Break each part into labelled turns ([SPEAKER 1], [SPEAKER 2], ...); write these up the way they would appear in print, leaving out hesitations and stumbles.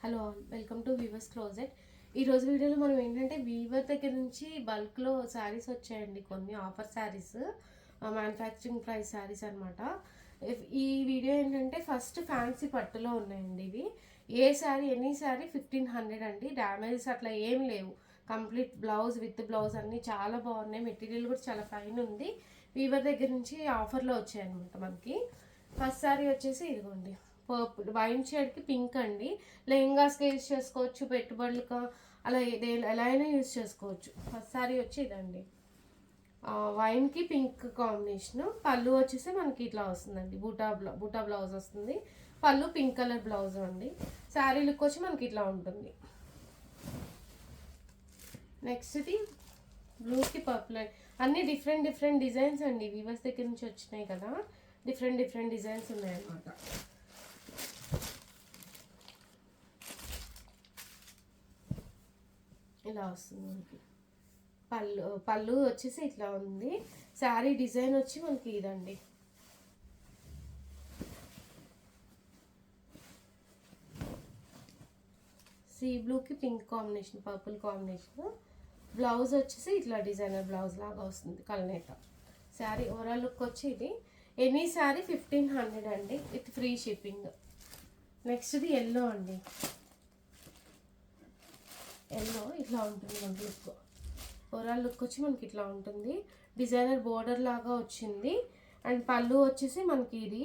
[SPEAKER 1] Hello all, welcome to weavers closet. ఈరోజు వీడియోలో మనం ఏంటంటే వీవర్ దగ్గర నుంచి బల్క్లో శారీస్ వచ్చాయండి, కొన్ని offer saris, manufacturing price saris అనమాట. ఈ వీడియో ఏంటంటే ఫస్ట్ ఫ్యాన్సీ పట్టులో ఉన్నాయండి ఇవి. ఏ శారీ ఎనీ శారీ 1500 అండి. డ్యామేజెస్ అట్లా ఏం లేవు. కంప్లీట్ బ్లౌజ్ విత్ బ్లౌజ్ అన్నీ చాలా బాగున్నాయి. మెటీరియల్ కూడా చాలా ఫైన్ ఉంది. వీవర్ దగ్గర నుంచి ఆఫర్లో వచ్చాయన్నమాట మనకి. ఫస్ట్ శారీ వచ్చేసి ఇదిగోండి, పర్పుల్ వైన్ షేడ్కి పింక్ అండి. లెహంగాస్కి యూజ్ చేసుకోవచ్చు, పెట్టుబడులకు అలా ఎలా అయినా యూజ్ చేసుకోవచ్చు. ఫస్ట్ సారీ వచ్చి ఇదండి, వైన్కి పింక్ కాంబినేషన్. పళ్ళు వచ్చేసి మనకి ఇట్లా వస్తుందండి, బూటా బ్లౌజ్ వస్తుంది. పళ్ళు పింక్ కలర్ బ్లౌజ్ అండి. శారీ లుక్ వచ్చి మనకి ఇట్లా ఉంటుంది. నెక్స్ట్ది బ్లూకి పర్పుల్. అన్ని డిఫరెంట్ డిజైన్స్ అండి, వీవర్స్ దగ్గర నుంచి వచ్చినాయి కదా. డిఫరెంట్ డిజైన్స్ ఉన్నాయన్నమాట. ఇలా వస్తుంది మనకి. పళ్ళు వచ్చేసి ఇట్లా ఉంది. శారీ డిజైన్ వచ్చి మనకి ఇదండి. సీ బ్లూకి pink combination, purple combination. Blouse వచ్చేసి ఇట్లా డిజైనర్ బ్లౌజ్ లాగా వస్తుంది, కల్నేత. శారీ ఓవరాల్ లుక్ వచ్చి ఇది. ఎనీ శారీ 1500 అండి, విత్ ఫ్రీ షిప్పింగ్. నెక్స్ట్ది ఎల్లో అండి. ఎల్లో ఇట్లా ఉంటుంది మన లుక్. ఓవరాల్ లుక్ వచ్చి మనకి ఇట్లా ఉంటుంది. డిజైనర్ బోర్డర్ లాగా వచ్చింది. అండ్ పళ్ళు వచ్చేసి మనకి ఇది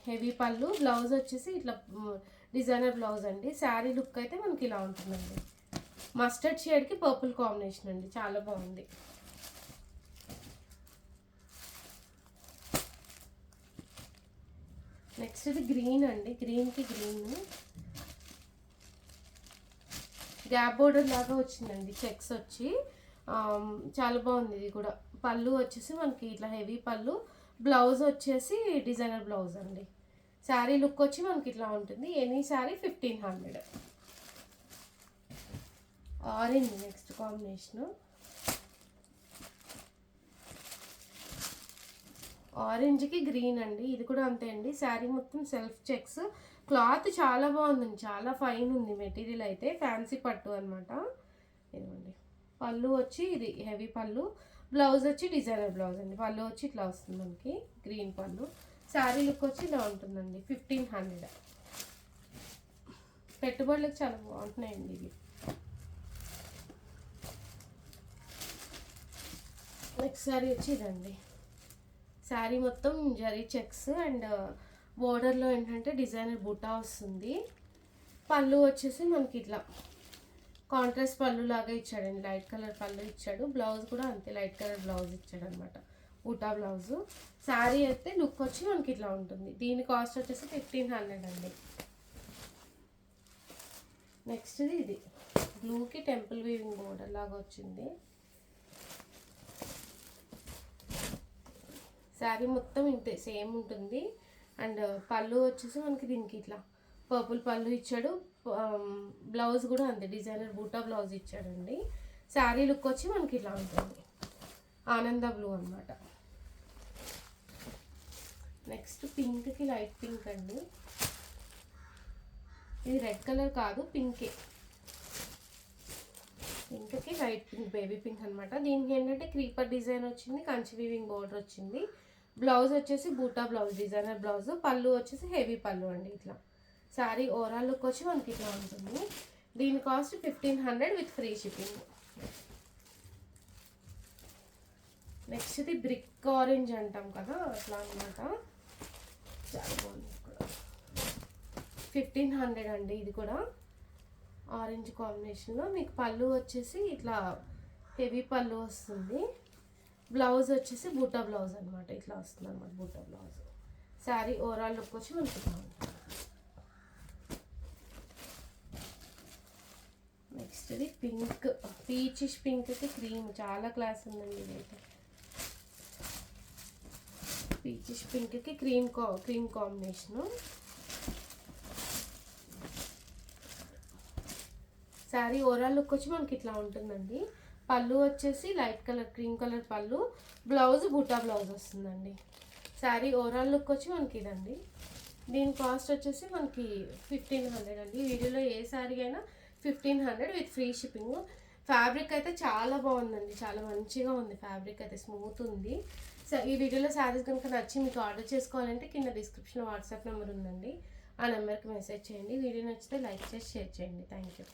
[SPEAKER 1] హెవీ పళ్ళు. బ్లౌజ్ వచ్చేసి ఇట్లా డిజైనర్ బ్లౌజ్ అండి. శారీ లుక్ అయితే మనకి ఇలా ఉంటుందండి. మస్టర్డ్ షేడ్కి పర్పుల్ కాంబినేషన్ అండి, చాలా బాగుంది. నెక్స్ట్ ఇది గ్రీన్ అండి. గ్రీన్కి గ్రీన్ గ్యాప్ బోర్డర్ లాగా వచ్చిందండి, చెక్స్ వచ్చి చాలా బాగుంది. ఇది కూడా పళ్ళు వచ్చేసి మనకి ఇట్లా హెవీ పళ్ళు. బ్లౌజ్ వచ్చేసి డిజైనర్ బ్లౌజ్ అండి. శారీ లుక్ వచ్చి మనకి ఇట్లా ఉంటుంది. Any sari 1500. Orange next combination. ఆరెంజ్కి గ్రీన్ అండి. ఇది కూడా అంతే అండి. శారీ మొత్తం సెల్ఫ్ చెక్స్. క్లాత్ చాలా బాగుందండి, చాలా ఫైన్ ఉంది. మెటీరియల్ అయితే ఫ్యాన్సీ పట్టు అనమాట. ఇదిగోండి, పళ్ళు వచ్చి ఇది హెవీ పళ్ళు. బ్లౌజ్ వచ్చి డిజైనర్ బ్లౌజ్ అండి. పళ్ళు వచ్చి ఇట్లా వస్తుంది మనకి, గ్రీన్ పళ్ళు. శారీ లుక్ వచ్చి ఇలా ఉంటుందండి, 1500. పెట్టుబడులకు చాలా బాగుంటున్నాయండి ఇవి. నెక్స్ట్ శారీ వచ్చి ఇదండి. శారీ మొత్తం జరీ చెక్స్ అండ్ బోర్డర్లో ఏంటంటే డిజైనర్ బూటా వస్తుంది. పళ్ళు వచ్చేసి మనకి ఇట్లా కాంట్రాస్ట్ పళ్ళు లాగా ఇచ్చాడండి, లైట్ కలర్ పళ్ళు ఇచ్చాడు. బ్లౌజ్ కూడా అంతే లైట్ కలర్ బ్లౌజ్ ఇచ్చాడు అనమాట, బూటా బ్లౌజు. శారీ అయితే లుక్ వచ్చి మనకి ఇట్లా ఉంటుంది. దీని కాస్ట్ వచ్చేసి 1500 అండి. నెక్స్ట్ది ఇది బ్లూకి టెంపుల్ వీవింగ్ బోర్డర్ లాగా వచ్చింది. శారీ మొత్తం ఇంతే సేమ్ ఉంటుంది. అండ్ పళ్ళు వచ్చేసి మనకి దీనికి ఇట్లా పర్పుల్ పళ్ళు ఇచ్చాడు. బ్లౌజ్ కూడా అంతే డిజైనర్ బూటా బ్లౌజ్ ఇచ్చాడండి. శారీ లుక్ వచ్చి మనకి ఇట్లా ఉంటుంది, ఆనంద బ్లూ అనమాట. నెక్స్ట్ పింక్కి లైట్ పింక్ అండి. ఇది రెడ్ కలర్ కాదు, పింకే. పింక్కి లైట్ పింక్, బేబీ పింక్ అనమాట. దీనికి ఏంటంటే క్రీపర్ డిజైన్ వచ్చింది, కంచి వీవింగ్ బోర్డర్ వచ్చింది. బ్లౌజ్ వచ్చేసి బూటా బ్లౌజ్, డిజైనర్ బ్లౌజ్. పళ్ళు వచ్చేసి హెవీ పళ్ళు అండి ఇట్లా. శారీ ఓవరాల్ లుక్ వచ్చి మనకి ఇట్లా ఉంటుంది. దీని కాస్ట్ 1500 విత్ ఫ్రీ షిప్పింగ్. నెక్స్ట్ది బ్రిక్ ఆరెంజ్ అంటాం కదా, అట్లా అనమాట. చాలా బాగుంది కూడా, 1500 అండి. ఇది కూడా ఆరెంజ్ కాంబినేషన్లో. మీకు పళ్ళు వచ్చేసి ఇట్లా హెవీ పళ్ళు వస్తుంది. బ్లౌజ్ వచ్చేసి బూటా బ్లౌజ్ అనమాట, ఇట్లా వస్తుంది అనమాట బూటా బ్లౌజ్. శారీ ఓవరాల్ లుక్ వచ్చి మనకి బాగుంటుంది. నెక్స్ట్ది పింక్, పీచిష్ పింక్కి క్రీమ్, చాలా క్లాస్ ఉందండి ఇదైతే. పీచిష్ పింక్కి cream combination. Sari overall look వచ్చి మనకి ఇట్లా ఉంటుందండి. పళ్ళు వచ్చేసి లైట్ కలర్ క్రీమ్ కలర్ పళ్ళు. బ్లౌజ్ బూటా బ్లౌజ్ వస్తుందండి. శారీ ఓవరాల్ లుక్ వచ్చి మనకి ఇదండి. దీని కాస్ట్ వచ్చేసి మనకి 1500 అండి. వీడియోలో ఏ శారీ అయినా 1500 విత్ ఫ్రీ షిప్పింగ్. ఫ్యాబ్రిక్ అయితే చాలా బాగుందండి, చాలా మంచిగా ఉంది. ఫ్యాబ్రిక్ అయితే స్మూత్ ఉంది. సో ఈ వీడియోలో శారీస్ కనుక నచ్చి మీకు ఆర్డర్ చేసుకోవాలంటే కింద డిస్క్రిప్షన్లో వాట్సాప్ నెంబర్ ఉందండి, ఆ నెంబర్కి మెసేజ్ చేయండి. వీడియో నచ్చితే లైక్ చేసి షేర్ చేయండి. Thank you.